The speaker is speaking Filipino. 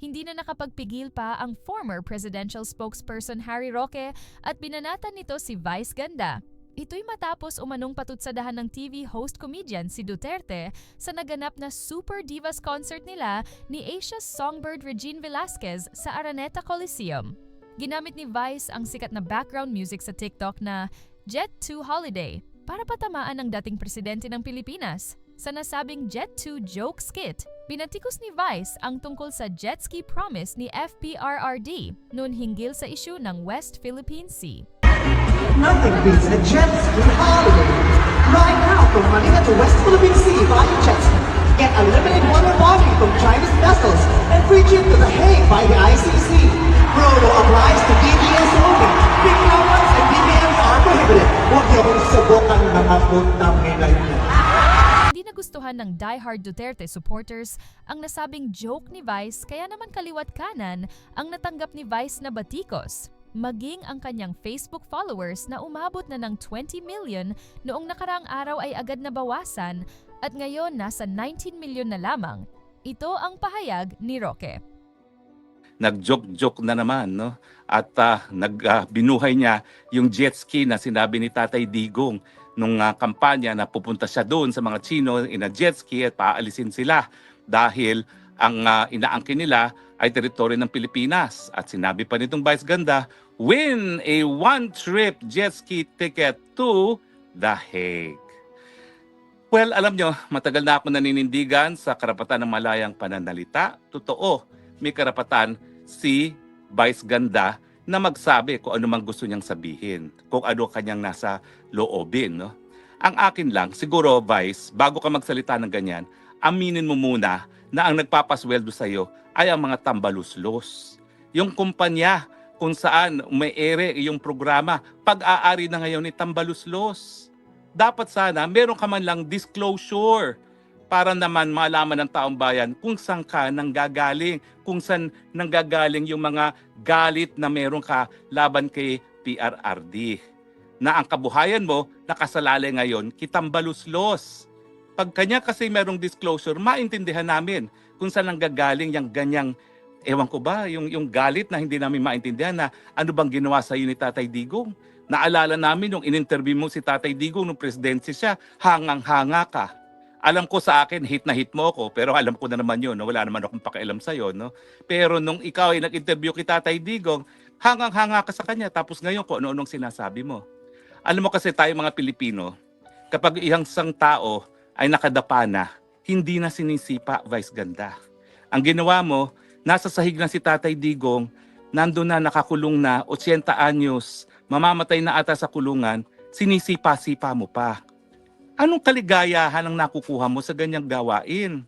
Hindi na nakapagpigil pa ang former presidential spokesperson Harry Roque at binanatan nito si Vice Ganda. Ito'y matapos umanong patutsadahan ng TV host comedian si Duterte sa naganap na Super Divas concert nila ni Asia's songbird Regine Velasquez sa Araneta Coliseum. Ginamit ni Vice ang sikat na background music sa TikTok na Jet 2 Holiday para patamaan ang dating presidente ng Pilipinas. Sa nasabing Jet 2 joke skit, pinatikos ni Vice ang tungkol sa jet ski promise ni FPRRD noon hinggil sa isyu ng West Philippine Sea. Nothing beats a jet ski holiday. Right now from Manila to West Philippine Sea via jet ski. Get unlimited water bonding from Chinese vessels and free trip to The Hague by the ICC. Promo applies to DBS only. Big numbers and DBMs are prohibited. Huwag niyo kong subukan mga puntang ngayon. Hindi nagustuhan ng diehard Duterte supporters ang nasabing joke ni Vice kaya naman kaliwat kanan ang natanggap ni Vice na batikos. Maging ang kanyang Facebook followers na umabot na ng 20 million noong nakaraang araw ay agad na bawasan at ngayon nasa 19 million na lamang. Ito ang pahayag ni Roque. Nag-joke-joke na naman, no? At binuhay niya yung jet ski na sinabi ni Tatay Digong nung kampanya na pupunta siya doon sa mga Chino in a jet ski at paalisin sila dahil ang inaangkin nila ay teritoryo ng Pilipinas. At sinabi pa nitong Vice Ganda, win a one-trip jet ski ticket to The Hague. Well, alam nyo, matagal na ako naninindigan sa karapatan ng malayang pananalita. Totoo, may karapatan si Vice Ganda na magsabi kung ano mang gusto niyang sabihin, kung ano kanyang nasa loobin. No? Ang akin lang, siguro Vice, bago ka magsalita ng ganyan, aminin mo muna na ang nagpapasweldo sa iyo ay ang mga tambaluslos. Yung kumpanya kung saan may ere yung programa, pag-aari na ngayon ni tambaluslos. Dapat sana meron ka man lang disclosure para naman malaman ng taong bayan kung saan ka nanggagaling, kung saan nanggagaling yung mga galit na meron ka laban kay PRRD. Na ang kabuhayan mo nakasalalay ngayon kitambaluslos. Pag kanya kasi merong disclosure, maintindihan namin kung saan nanggagaling yung ganyang, ewan ko ba, yung galit na hindi namin maintindihan na ano bang ginawa sa iyo ni Tatay Digong. Naalala namin nung in-interview mo si Tatay Digong nung presidente siya, hangang-hanga ka. Alam ko sa akin, hit na hit mo ako, pero alam ko na naman yun, no? Wala naman akong pakialam sa'yo. No? Pero nung ikaw ay nag-interview kay Tatay Digong, hangang-hanga ka sa kanya, tapos ngayon kung ano-anong sinasabi mo. Alam mo kasi tayo mga Pilipino, kapag isang tao ay nakadapa na, hindi na sinisipa, Vice Ganda. Ang ginawa mo, nasa sahig na si Tatay Digong, nandun na nakakulong na, 80 anyos, mamamatay na ata sa kulungan, sinisipa-sipa mo pa. Anong kaligayahan ang nakukuha mo sa ganyang gawain?